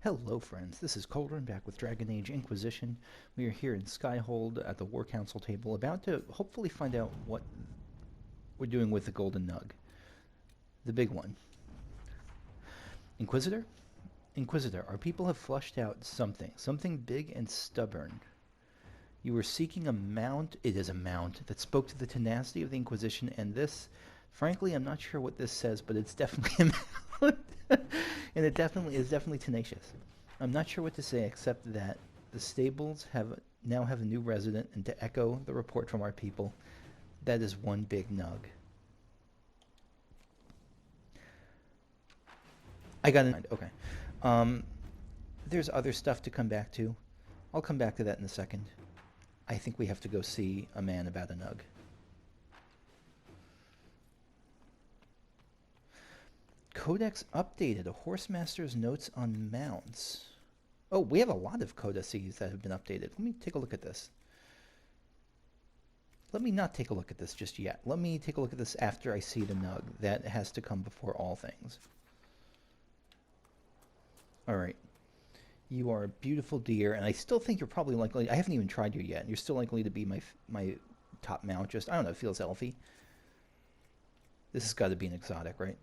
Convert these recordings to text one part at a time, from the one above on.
Hello friends, this is Cauldron back with Dragon Age Inquisition. We are here in Skyhold at the War Council table, about to hopefully find out what we're doing with the Golden Nug. The big one. Inquisitor? Inquisitor, our people have flushed out something big and stubborn. You were seeking a mount, it is a mount, that spoke to the tenacity of the Inquisition, and this, frankly, I'm not sure what this says, but it's definitely a mount. And it is definitely tenacious. I'm not sure what to say except that the stables now have a new resident, and to echo the report from our people, that is one big nug. I got it. Okay. There's other stuff to come back to. I'll come back to that in a second. I think we have to go see a man about a nug. Codex updated. A Horsemaster's notes on mounts. Oh, we have a lot of codices that have been updated. Let me take a look at this. Let me not take a look at this just yet. Let me take a look at this after I see the nug. That has to come before all things. Alright. You are a beautiful deer, and I still think you're probably likely... I haven't even tried you yet, and you're still likely to be my top mount. Just, I don't know, it feels elfy. This has got to be an exotic, right?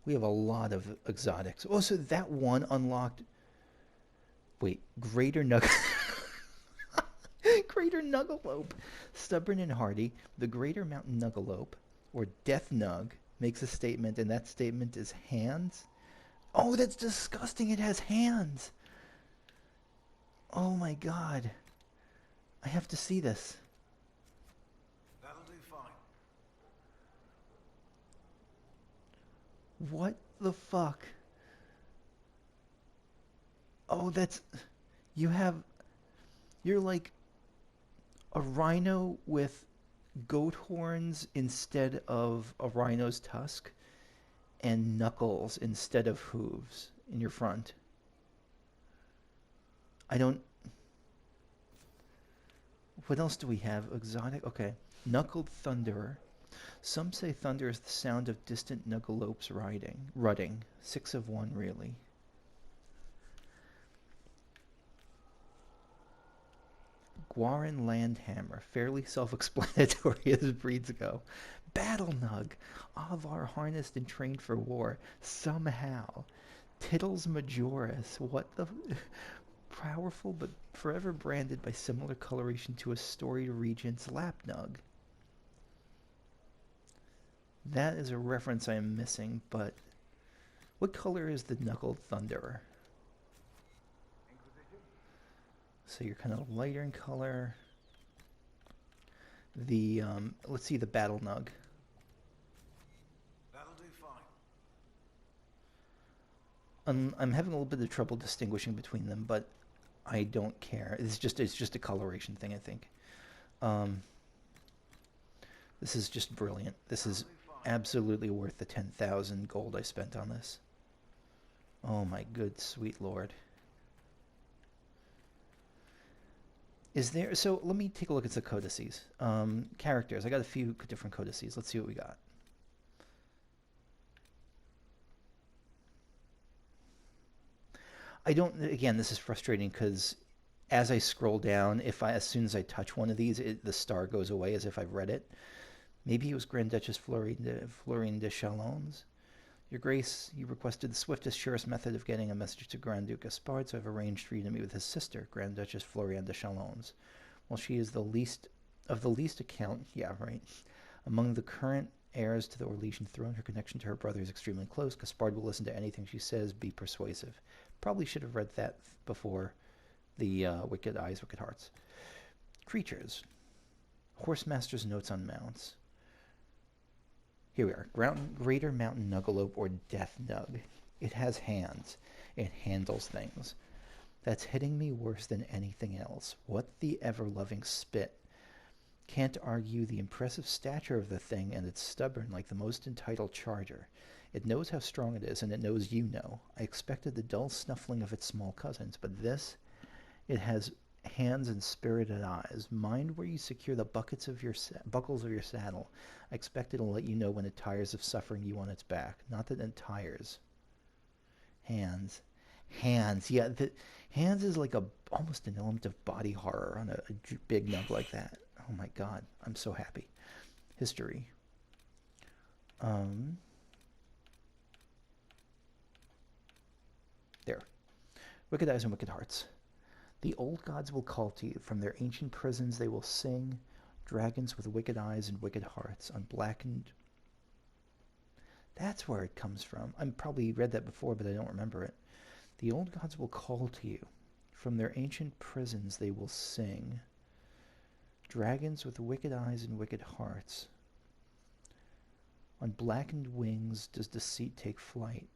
We have a lot of exotics. Oh, so that one unlocked... Wait, Greater Nug... Greater Nuggalope. Stubborn and hardy, the Greater Mountain Nuggalope, or Deth-Nug, makes a statement, and that statement is hands? Oh, that's disgusting. It has hands. Oh my god. I have to see this. That'll do fine. What the fuck? Oh, that's... You're like a rhino with goat horns instead of a rhino's tusk, and knuckles instead of hooves in your front. I don't... What else do we have? Exotic? Okay. Knuckled Thunderer. Some say thunder is the sound of distant Nuggalopes rutting. 6 of 1, really. Guaran Landhammer, fairly self-explanatory as breeds go. Battle Nug, Avar harnessed and trained for war, somehow. Tittles Majoris, what the... Powerful but forever branded by similar coloration to a storied regent's Lapnug. That is a reference I am missing, but... What color is the Knuckled Thunderer? Inquisition? So you're kind of lighter in color. The, let's see the Battle Nug. That'll do fine. I'm having a little bit of trouble distinguishing between them, but I don't care. It's just a coloration thing, I think. This is just brilliant. This is absolutely worth the 10,000 gold I spent on this. Oh my good sweet lord. Is there... So let me take a look at the codices. Characters. I got a few different codices. Let's see what we got. I don't... Again, this is frustrating because as I scroll down, as soon as I touch one of these, the star goes away as if I've read it. Maybe it was Grand Duchess Florine de Chalons. Your Grace, you requested the swiftest, surest method of getting a message to Grand Duke Gaspard, so I've arranged for you to meet with his sister, Grand Duchess Floriane de Chalons. While she is the least account, yeah, right, among the current heirs to the Orlesian throne, her connection to her brother is extremely close. Gaspard will listen to anything she says, be persuasive. Probably should have read that before the Wicked Eyes, Wicked Hearts. Creatures. Horsemaster's notes on mounts. Here we are. Greater Mountain Nuggalope, or Deth-Nug. It has hands. It handles things. That's hitting me worse than anything else. What the ever-loving spit. Can't argue the impressive stature of the thing, and it's stubborn like the most entitled charger. It knows how strong it is, and it knows you know. I expected the dull snuffling of its small cousins, but this... It has hands and spirited eyes. Mind where you secure the buckles of your saddle. I expect it'll let you know when it tires of suffering you on its back. Not that it tires. Hands. Hands. Yeah, hands is like almost an element of body horror on a big nug like that. Oh my god, I'm so happy. History. Um, there. Wicked eyes and wicked hearts. The old gods will call to you. From their ancient prisons they will sing. Dragons with wicked eyes and wicked hearts. Unblackened. That's where it comes from. I probably read that before, but I don't remember it. The old gods will call to you. From their ancient prisons they will sing. Dragons with wicked eyes and wicked hearts. On blackened wings does deceit take flight.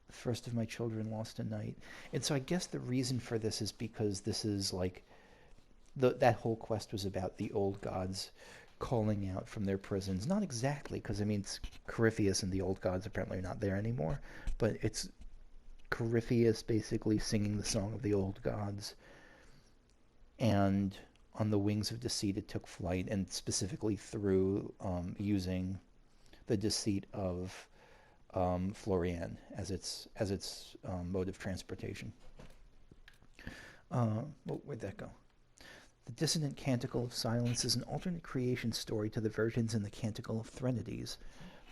The first of my children lost a night. And so I guess the reason for this is because this is like that whole quest was about the old gods calling out from their prisons. Not exactly, because I mean Corypheus and the old gods apparently are not there anymore, but it's Corypheus basically singing the song of the old gods, and on the wings of deceit it took flight, and specifically through using the deceit of Florian as its mode of transportation. Where'd that go? The Dissonant Canticle of Silence is an alternate creation story to the versions in the Canticle of Threnodies.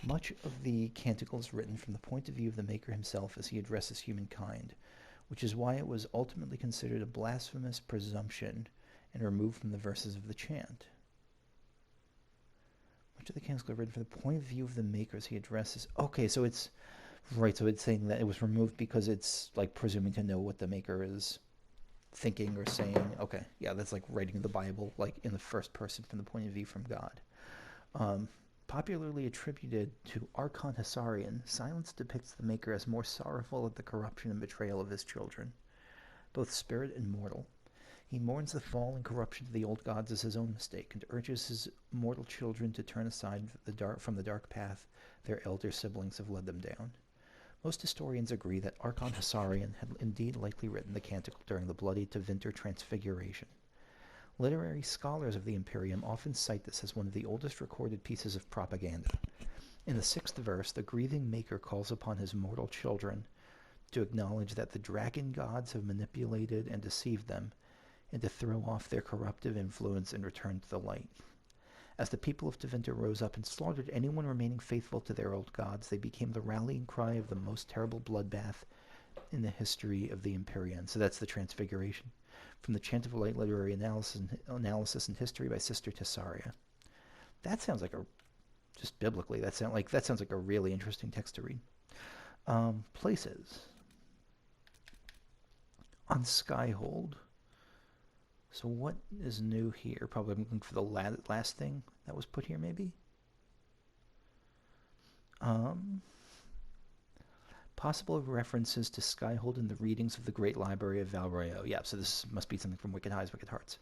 Much of the canticle is written from the point of view of the Maker himself as he addresses humankind, which is why it was ultimately considered a blasphemous presumption and removed from the verses of the chant. Much of the canticle is written from the point of view of the Maker as he addresses... Okay, so it's... Right, so it's saying that it was removed because it's, like, presuming to know what the Maker is thinking or saying. Okay, yeah, that's like writing the Bible, like, in the first person from the point of view from God. Popularly attributed to Archon Hessarian, Silence depicts the Maker as more sorrowful at the corruption and betrayal of his children, both spirit and mortal. He mourns the fall and corruption of the old gods as his own mistake, and urges his mortal children to turn aside from the dark path their elder siblings have led them down. Most historians agree that Archon Hessarian had indeed likely written the canticle during the bloody Tevinter Transfiguration. Literary scholars of the Imperium often cite this as one of the oldest recorded pieces of propaganda. In the 6th verse, the grieving Maker calls upon his mortal children to acknowledge that the dragon gods have manipulated and deceived them, and to throw off their corruptive influence and return to the light. As the people of Tevinter rose up and slaughtered anyone remaining faithful to their old gods, they became the rallying cry of the most terrible bloodbath in the history of the Imperium. So that's the Transfiguration. From the Chant of Light Literary Analysis and History by Sister Tessaria. That sounds like just biblically, that sounds like a really interesting text to read. Places. On Skyhold. So what is new here? Probably I'm looking for the last thing that was put here, maybe? Possible references to Skyhold in the readings of the Great Library of Valroyo. Yeah, so this must be something from Wicked Eyes, Wicked Hearts.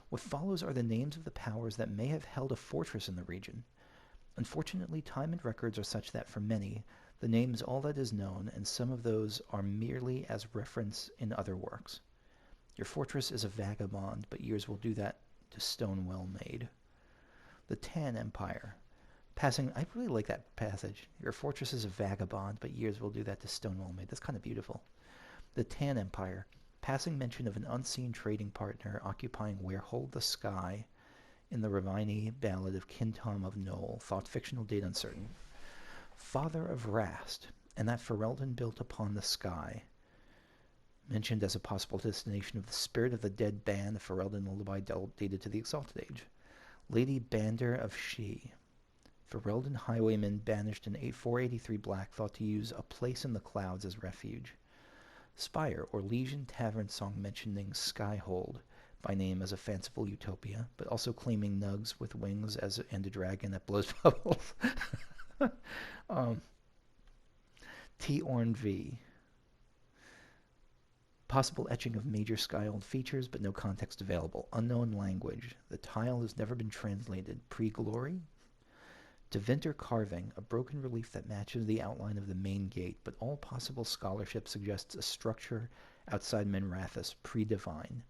What follows are the names of the powers that may have held a fortress in the region. Unfortunately, time and records are such that for many, the name is all that is known, and some of those are merely as reference in other works. Your fortress is a vagabond, but years will do that to stone well made. The Tan Empire. I really like that passage. Your fortress is a vagabond, but years will do that to stone well made. That's kind of beautiful. The Tan Empire. Passing mention of an unseen trading partner occupying where hold the sky in the Ravini ballad of Kintom of Knoll. Thought fictional, date uncertain. Father of Rast, and that Ferelden built upon the sky. Mentioned as a possible destination of the spirit of the dead band, the Ferelden lullaby dated to the Exalted Age. Lady Bander of She. Ferelden highwaymen banished in 483 Black thought to use a place in the clouds as refuge. Spire, or Legion Tavern song mentioning Skyhold by name as a fanciful utopia, but also claiming nugs with wings and a dragon that blows bubbles. T-Orn V. Possible etching of major Skyhold features, but no context available. Unknown language. The tile has never been translated. Pre-glory? Tevinter carving, a broken relief that matches the outline of the main gate, but all possible scholarship suggests a structure outside Minrathous, pre-divine.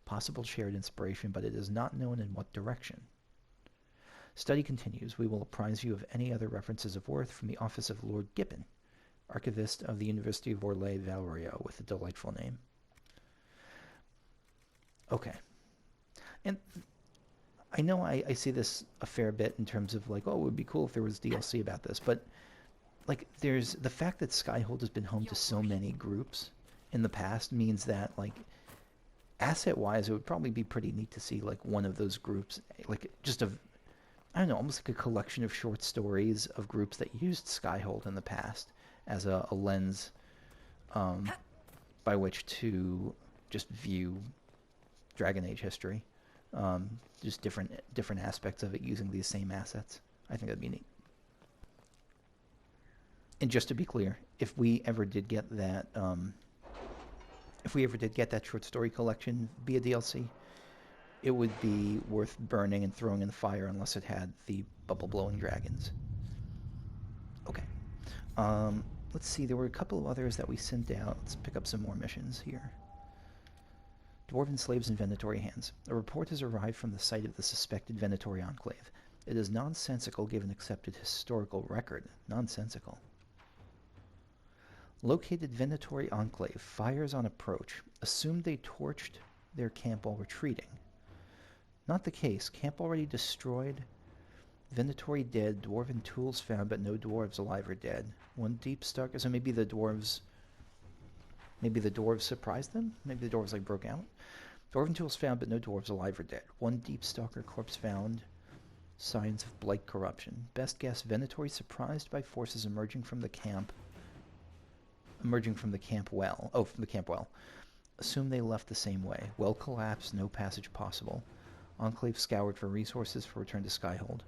Possible shared inspiration, but it is not known in what direction. Study continues. We will apprise you of any other references of worth from the office of Lord Gippon, archivist of the University of Orlais Valerio, with a delightful name. Okay. And I know I see this a fair bit in terms of like, oh, it would be cool if there was DLC about this, but like there's the fact that Skyhold has been home to so many groups in the past means that like asset-wise it would probably be pretty neat to see like one of those groups, like just a, I don't know, almost like a collection of short stories of groups that used Skyhold in the past as a lens by which to just view Dragon Age history. Just different aspects of it using these same assets. I think that'd be neat. And just to be clear, if we ever did get that short story collection via DLC, it would be worth burning and throwing in the fire unless it had the bubble blowing dragons. Okay. Let's see, there were a couple of others that we sent out. Let's pick up some more missions here. Dwarven slaves in Venatori hands. A report has arrived from the site of the suspected Venatori enclave. It is nonsensical given accepted historical record. Nonsensical. Located Venatori enclave. Fires on approach. Assumed they torched their camp while retreating. Not the case. Camp already destroyed. Venatori dead. Dwarven tools found, but no dwarves alive or dead. One deep stalker. So maybe the dwarves surprised them? Maybe the dwarves like broke out? Dwarven tools found, but no dwarves alive or dead. One deep stalker corpse found. Signs of blight corruption. Best guess, Venatori surprised by forces emerging from the camp well. Oh, from the camp well. Assume they left the same way. Well collapsed, no passage possible. Enclave scoured for resources for return to Skyhold.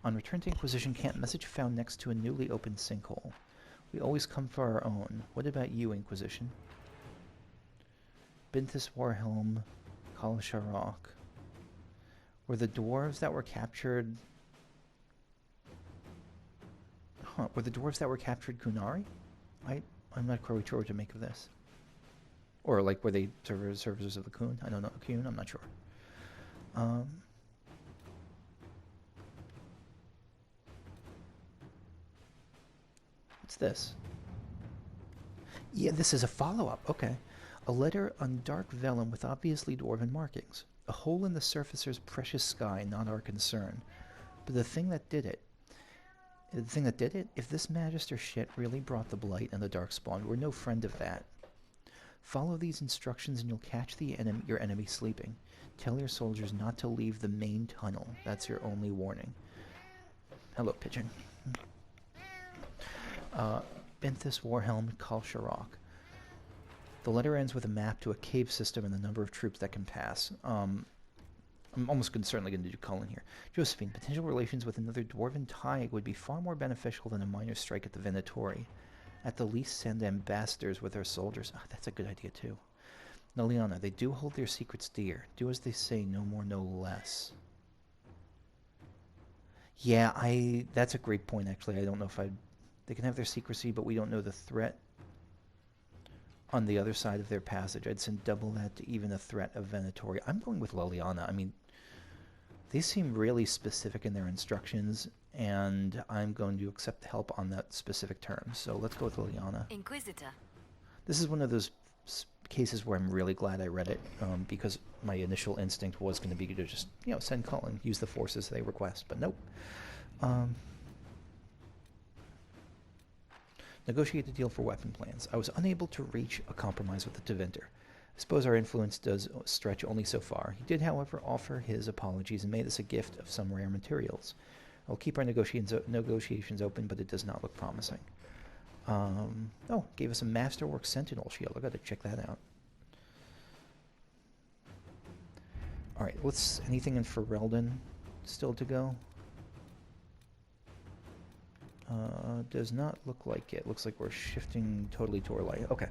On return to Inquisition camp, message found next to a newly opened sinkhole. We always come for our own. What about you, Inquisition? Binthus Warhelm, Kalasharok. Were the dwarves that were captured... Were the dwarves that were captured Kunari? I'm not quite sure what to make of this. Or, like, were they servitors of the Kun? I don't know. Kun? I'm not sure. What's this? Yeah, this is a follow-up. Okay. A letter on dark vellum with obviously dwarven markings. A hole in the surfacer's precious sky, not our concern. But the thing that did it, if this magister shit really brought the blight and the darkspawn, we're no friend of that. Follow these instructions and you'll catch your enemy sleeping. Tell your soldiers not to leave the main tunnel. That's your only warning. Hello, pigeon. Binthus Warhelm Kalsharok. The letter ends with a map to a cave system and the number of troops that can pass. I'm almost certainly going to do Cullen here. Josephine, potential relations with another dwarven Taig would be far more beneficial than a minor strike at the Venatori. At the least, send ambassadors with their soldiers. Oh, that's a good idea, too. Naliana, they do hold their secrets dear. Do as they say, no more, no less. Yeah, that's a great point, actually. I don't know if they can have their secrecy, but we don't know the threat on the other side of their passage. I'd send double that to even the threat of Venatori. I'm going with Liliana. I mean, they seem really specific in their instructions, and I'm going to accept the help on that specific term. So let's go with Liliana. Inquisitor. This is one of those cases where I'm really glad I read it, because my initial instinct was going to be to just, send Cullen, use the forces they request, but nope. Negotiate a deal for weapon plans. I was unable to reach a compromise with the Tevinter. I suppose our influence does stretch only so far. He did, however, offer his apologies and made us a gift of some rare materials. I'll keep our negotiations open, but it does not look promising. Gave us a Masterwork Sentinel shield. I've got to check that out. Alright, anything in Ferelden still to go? Does not look like it. Looks like we're shifting totally to Orlais. Okay.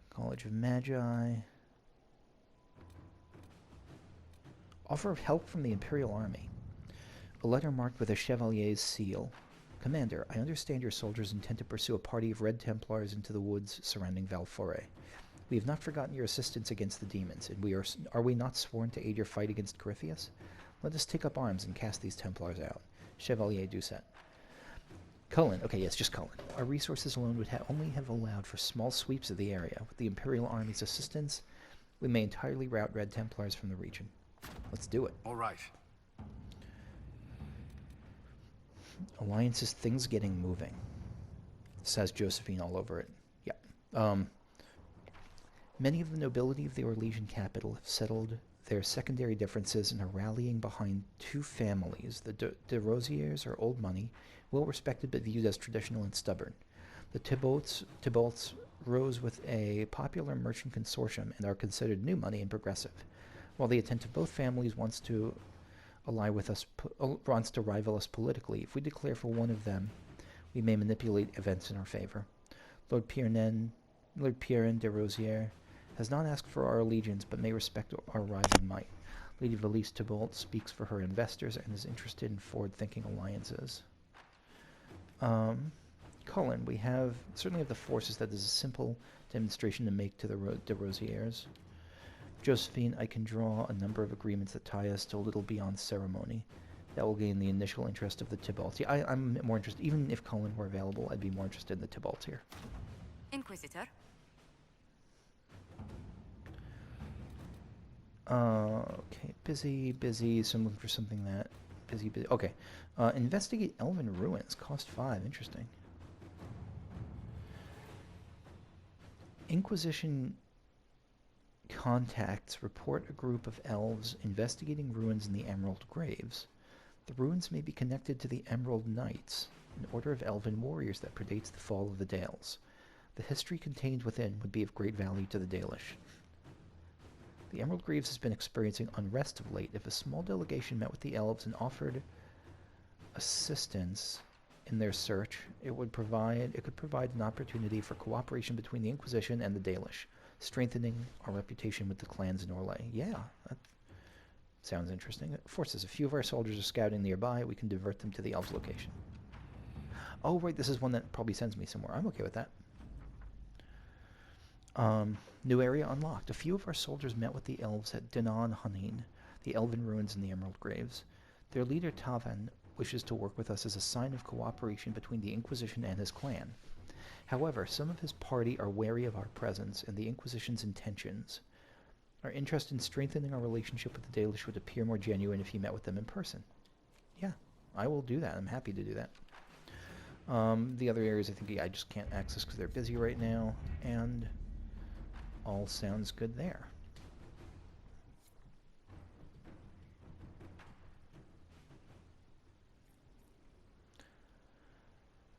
College of Magi. Offer of help from the Imperial Army. A letter marked with a Chevalier's seal. Commander, I understand your soldiers intend to pursue a party of Red Templars into the woods surrounding Valfore. We have not forgotten your assistance against the demons, and are we not sworn to aid your fight against Corypheus? Let us take up arms and cast these Templars out. Chevalier Doucet. Cullen. Okay, yes, just Cullen. Our resources alone would only have allowed for small sweeps of the area. With the Imperial Army's assistance, we may entirely rout Red Templars from the region. Let's do it. All right. Alliances, things getting moving. Says Josephine all over it. Yeah. Many of the nobility of the Orlesian capital have settled their secondary differences and are rallying behind two families. The de Rosiers are old money, well respected but viewed as traditional and stubborn. The Thibaults rose with a popular merchant consortium and are considered new money and progressive. While the attempt of both families wants to rival us politically, if we declare for one of them, we may manipulate events in our favor. Lord Pierre de Rosier has not asked for our allegiance, but may respect our rising might. Lady Valise Thibault speaks for her investors and is interested in forward-thinking alliances. Cullen, we certainly have the forces that is a simple demonstration to make to the de Rosiers. Josephine, I can draw a number of agreements that tie us to a little beyond ceremony. That will gain the initial interest of the Thibaults. Yeah, I'm more interested, even if Cullen were available, I'd be more interested in the Thibaults here. Inquisitor. Okay, busy, so I'm looking for something that... Busy. Okay. Investigate Elven Ruins, cost 5, interesting. Inquisition contacts report a group of elves investigating ruins in the Emerald Graves. The ruins may be connected to the Emerald Knights, an order of elven warriors that predates the fall of the Dales. The history contained within would be of great value to the Dalish. The Emerald Graves has been experiencing unrest of late. If a small delegation met with the elves and offered assistance in their search, it could provide an opportunity for cooperation between the Inquisition and the Dalish, strengthening our reputation with the clans in Orlais. Yeah, that sounds interesting. Forces, a few of our soldiers are scouting nearby. We can divert them to the elves' location. Oh, right, this is one that probably sends me somewhere. I'm okay with that. New area unlocked. A few of our soldiers met with the elves at Dinan Hanin, the elven ruins in the Emerald Graves. Their leader, Tavan, wishes to work with us as a sign of cooperation between the Inquisition and his clan. However, some of his party are wary of our presence and the Inquisition's intentions. Our interest in strengthening our relationship with the Dalish would appear more genuine if he met with them in person. Yeah, I will do that. I'm happy to do that. The other areas I think I just can't access because they're busy right now, and all sounds good there.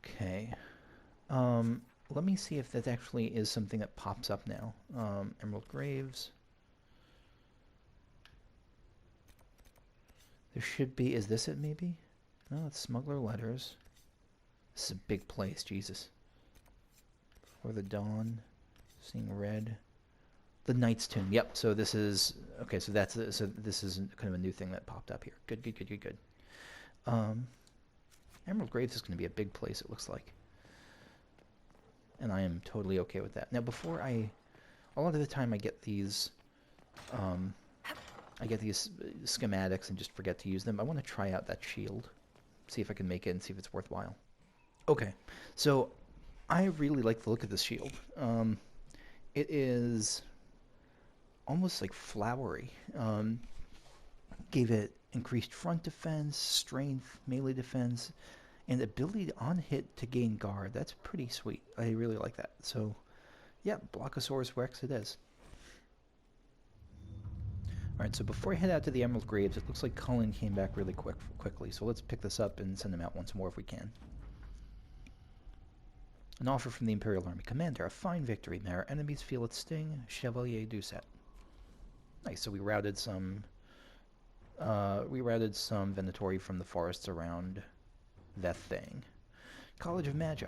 Okay. Let me see if that actually is something that pops up now. Emerald Graves. There should be... Is this it, maybe? No, it's Smuggler Letters. This is a big place, Jesus. Before the Dawn. Seeing Red. The Knight's Tomb. Yep, so this is... Okay, so that's... So this is kind of a new thing that popped up here. Good. Emerald Graves is going to be a big place, it looks like. And I am totally okay with that. Now, before a lot of the time I get these schematics and just forget to use them. I want to try out that shield, see if I can make it and see if it's worthwhile. Okay, so I really like the look of this shield. It is almost like flowery. Gave it increased front defense, strength, melee defense, and ability on hit to gain guard. That's pretty sweet. I really like that. So, yeah, Blockosaurus Rex it is. Alright, so before I head out to the Emerald Graves, it looks like Cullen came back really quickly. So let's pick this up and send him out once more if we can. An offer from the Imperial Army. Commander, a fine victory. May our enemies feel its sting. Chevalier Doucet. Nice, so we routed some Venatori from the forests around that thing. College of Magi.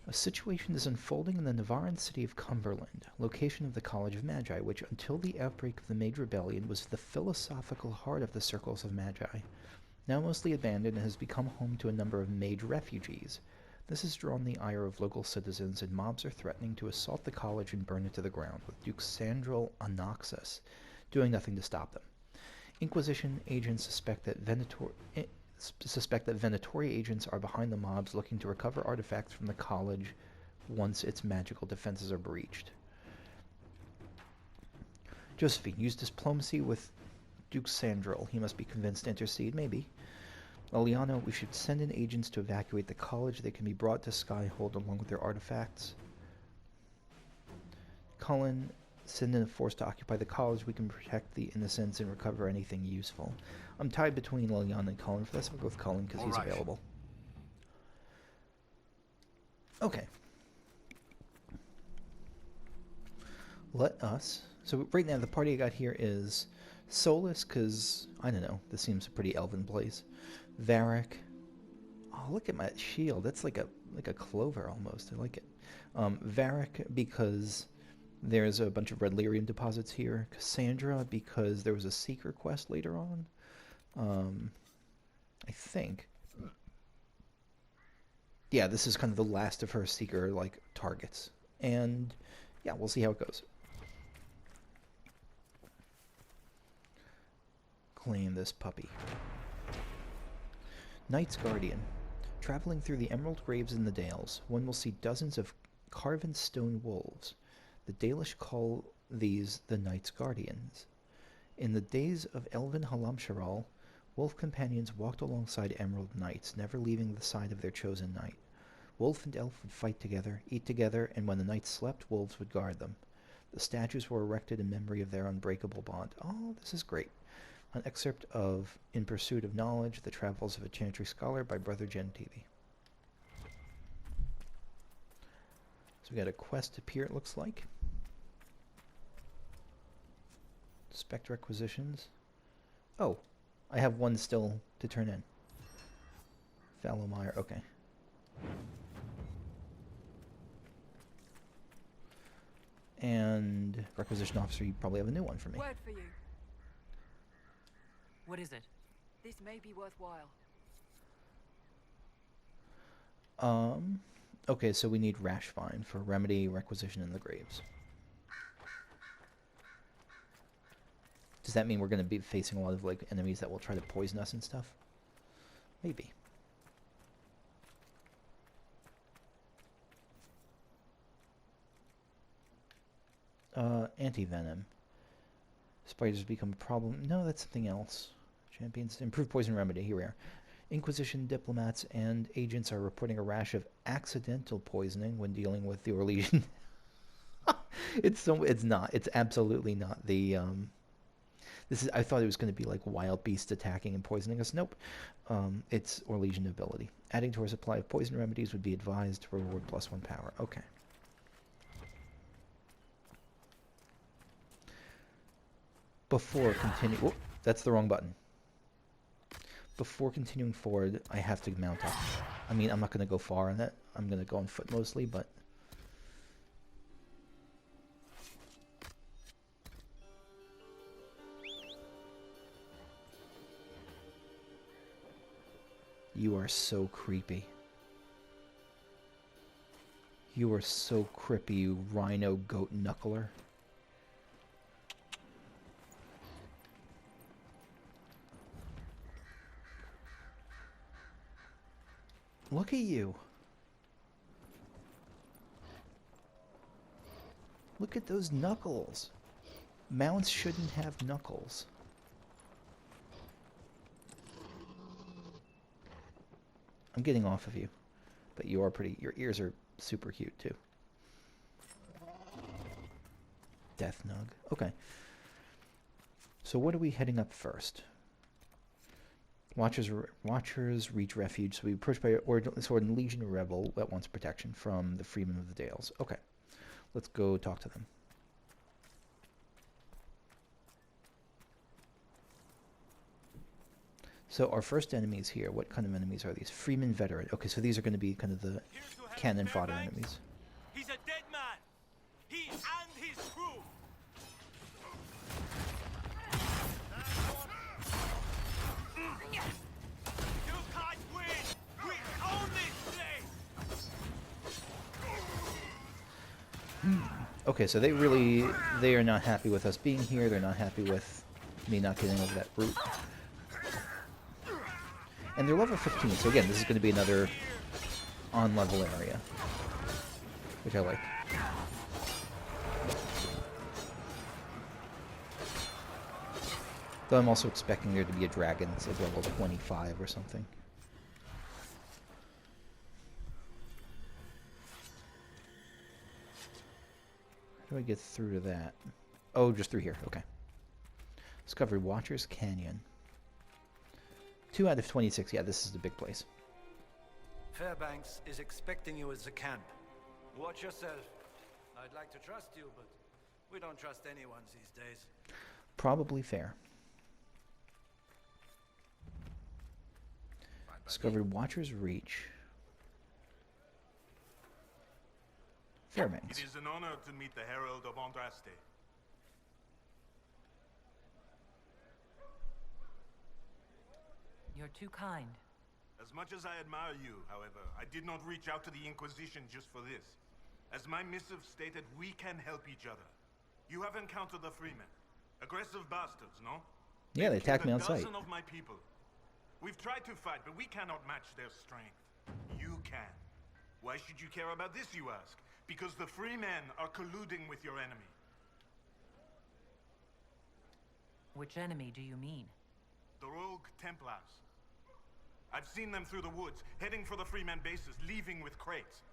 A situation is unfolding in the Navaran city of Cumberland, location of the College of Magi, which until the outbreak of the Mage Rebellion was the philosophical heart of the Circles of Magi. Now mostly abandoned, it has become home to a number of mage refugees. This has drawn the ire of local citizens, and mobs are threatening to assault the college and burn it to the ground, with Duke Sandral Anaxus doing nothing to stop them. Inquisition agents suspect that Venatori agents are behind the mobs, looking to recover artifacts from the college once its magical defenses are breached. Josephine, use diplomacy with Duke Sandral. He must be convinced to intercede, maybe. Liliana, we should send in agents to evacuate the college. They can be brought to Skyhold along with their artifacts. Cullen, send in a force to occupy the college. We can protect the innocents and recover anything useful. I'm tied between Liliana and Cullen for this. I'll go with Cullen because he's available. Okay. Let us... So right now the party I got here is Solus, because, I don't know, this seems a pretty elven place. Varric. Oh, look at my shield. That's like a clover almost. I like it. Varric, because there's a bunch of red lyrium deposits here. Cassandra, because there was a seeker quest later on. I think. Yeah, this is kind of the last of her seeker, like, targets. And, yeah, we'll see how it goes. Claim this puppy. Knight's Guardian. Traveling through the emerald graves in the Dales, one will see dozens of carven stone wolves. The Dalish call these the Knight's Guardians. In the days of Elven Halamsharal, wolf companions walked alongside emerald knights, never leaving the side of their chosen knight. Wolf and elf would fight together, eat together, and when the knights slept, wolves would guard them. The statues were erected in memory of their unbreakable bond. Oh, this is great. An excerpt of In Pursuit of Knowledge, The Travels of a Chantry Scholar by Brother Gentivi. So we got a quest appear, it looks like. Spect requisitions. Oh, I have one still to turn in. Fallowmire, okay. And requisition officer, you probably have a new one for me. Word for you. What is it? This may be worthwhile. Okay, so we need Rashvine for remedy, requisition, and the graves. Does that mean we're going to be facing a lot of like enemies that will try to poison us and stuff? Maybe. Anti-venom. Spiders become a problem. No, that's something else. Champions. Improved poison remedy. Here we are. Inquisition diplomats and agents are reporting a rash of accidental poisoning when dealing with the Orlesian. It's not. It's absolutely not. This is. I thought it was going to be like wild beasts attacking and poisoning us. Nope. It's Orlesian ability. Adding to our supply of poison remedies would be advised to reward +1 power. Okay. Before continuing... Oh, that's the wrong button. Before continuing forward, I have to mount up. I mean, I'm not going to go far on that. I'm going to go on foot mostly, but... You are so creepy. You are so creepy, you rhino goat knuckler. Look at you. Look at those knuckles. Mounts shouldn't have knuckles. I'm getting off of you. But you are pretty... Your ears are super cute, too. Deth-Nug. Okay. So what are we heading up first? Watchers reach refuge, so we approach by Sword and Legion Rebel that wants protection from the Freemen of the Dales. Okay, let's go talk to them. So our first enemies here, what kind of enemies are these? Freeman Veteran. Okay, so these are going to be kind of the cannon fodder enemies. He's a dead man. He and his crew. Okay, so they are not happy with us being here. They're not happy with me not getting over that route. And they're level 15, so again, this is going to be another on-level area, which I like. Though I'm also expecting there to be a dragon that's like level 25 or something. How do I get through to that? Oh, just through here. Okay. Discovered Watcher's Canyon. 2 out of 26. Yeah, this is the big place. Fairbanks is expecting you at the camp. Watch yourself. I'd like to trust you, but we don't trust anyone these days. Probably fair. Discovered Watcher's Reach. Fairbanks. It is an honor to meet the Herald of Andraste. You're too kind. As much as I admire you, however, I did not reach out to the Inquisition just for this. As my missive stated, we can help each other. You have encountered the Freemen. Aggressive bastards, no? Yeah, they attacked me on Killed a sight. dozen of my people. We've tried to fight, but we cannot match their strength. You can. Why should you care about this, you ask? Because the Freemen are colluding with your enemy. Which enemy do you mean? The rogue Templars. I've seen them through the woods, heading for the Freemen bases, leaving with crates.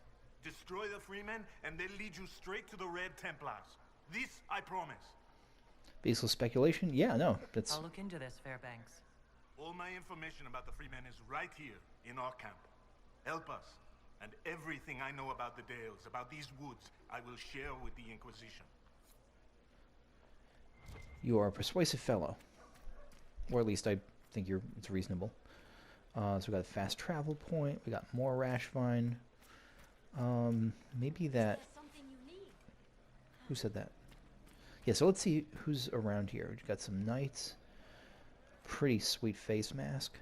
Destroy the Freemen, and they'll lead you straight to the Red Templars. This I promise. Baseless speculation? Yeah, no, that's... I'll look into this, Fairbanks. All my information about the Freemen is right here, in our camp. Help us, and everything I know about the Dales, about these woods, I will share with the Inquisition. You are a persuasive fellow. Or at least I think it's reasonable. So we got a fast travel point. We got more rash vine. Maybe that... Who said that? Yeah, so let's see who's around here. We've got some knights. Pretty sweet face mask.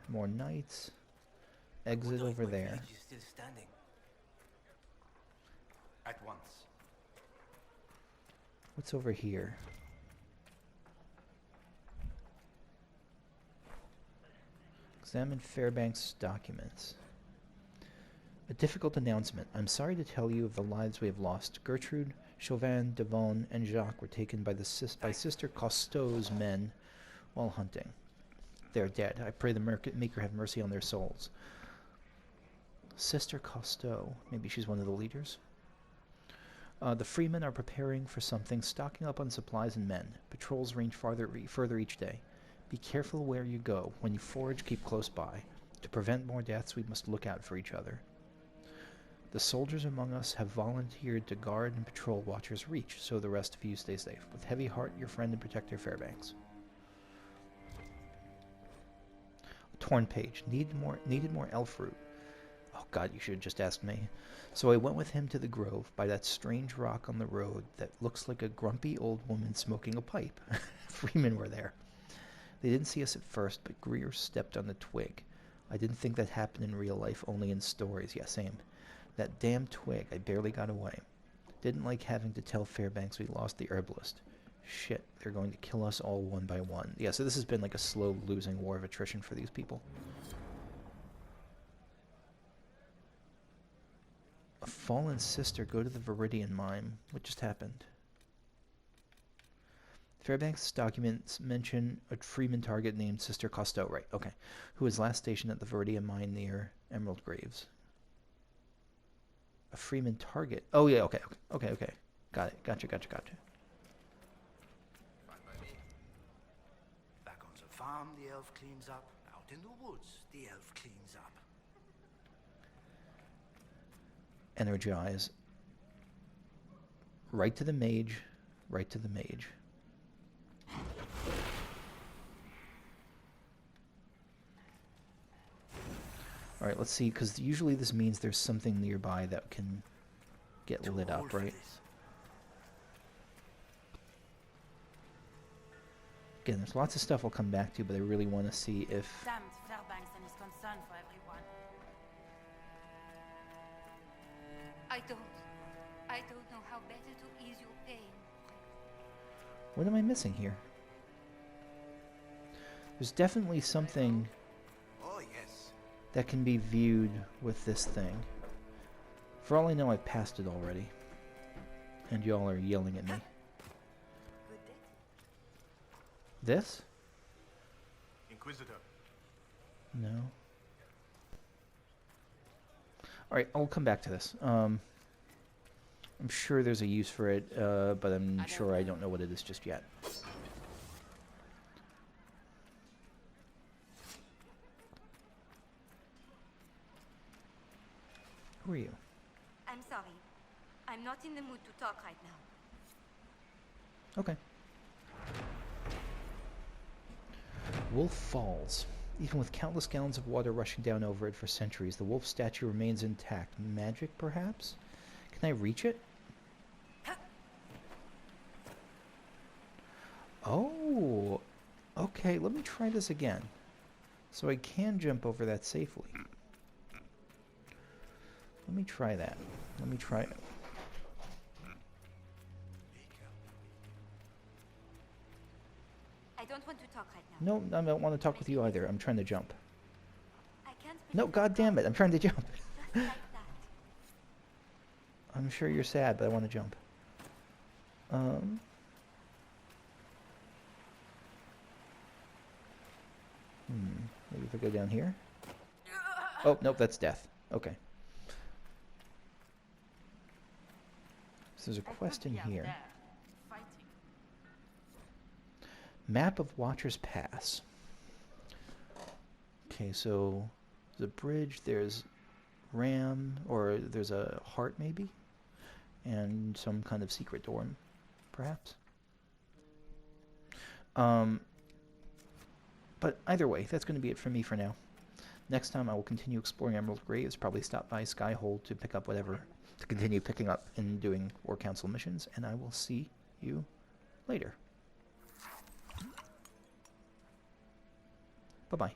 More knights. Exit over there. Still standing. At once. What's over here? Examine Fairbanks' documents. A difficult announcement. I'm sorry to tell you of the lives we have lost. Gertrude, Chauvin, Devon, and Jacques were taken by Sister Cousteau's men while hunting. They are dead. I pray the Maker have mercy on their souls. Sister Cousteau. Maybe she's one of the leaders? The Freemen are preparing for something, stocking up on supplies and men. Patrols range further each day. Be careful where you go. When you forage, keep close by. To prevent more deaths, we must look out for each other. The soldiers among us have volunteered to guard and patrol Watcher's Reach, so the rest of you stay safe. With heavy heart, your friend and protector, Fairbanks. Torn page. Needed more elf root. Oh god, you should have just asked me. So I went with him to the grove, by that strange rock on the road that looks like a grumpy old woman smoking a pipe. Freemen were there. They didn't see us at first, but Greer stepped on the twig. I didn't think that happened in real life, only in stories. Yeah, same. That damn twig, I barely got away. Didn't like having to tell Fairbanks we lost the herbalist. Shit, they're going to kill us all one by one. Yeah, so this has been like a slow losing war of attrition for these people. A fallen sister, go to the Viridian Mine. What just happened? Fairbanks' documents mention a Freeman target named Sister Cousteau, right, okay, who was last stationed at the Viridian Mine near Emerald Graves. A Freeman target? Oh, yeah, okay. Got it, gotcha. Fine by me. Back on the farm, the elf cleans up. Out in the woods, the elf cleans up. Energize. Right to the mage. Right to the mage. Alright, let's see, because usually this means there's something nearby that can get lit up, right? Again, there's lots of stuff I'll come back to, but I really want to see if... Damned Fairbanks and his concern for everyone. I don't know how better to ease your pain. What am I missing here? There's definitely something Oh, yes. that can be viewed with this thing. For all I know, I've passed it already. And y'all are yelling at me. Good day. This? Inquisitor. No. Alright, I'll come back to this. I'm sure there's a use for it, but I'm sure I don't know what it is just yet. Who are you? I'm sorry. I'm not in the mood to talk right now. Okay. Wolf Falls. Even with countless gallons of water rushing down over it for centuries, the wolf statue remains intact. Magic, perhaps? Can I reach it? Oh! Okay, let me try this again. So I can jump over that safely. Let me try that. Let me try it. I don't want to talk right now. No, I don't want to talk with you either. I'm trying to jump. I can't No, god damn it, I'm trying to jump. just like that. I'm sure you're sad, but I want to jump. Maybe if I go down here? Oh, nope, that's death. Okay. So there's a quest in here. Map of Watcher's Pass. Okay, so there's a bridge, there's Ram, or there's a heart maybe? And some kind of secret door, perhaps? But either way, that's going to be it for me for now. Next time I will continue exploring Emerald Graves, probably stop by Skyhold to pick up whatever, to continue picking up and doing War Council missions, and I will see you later. Bye-bye.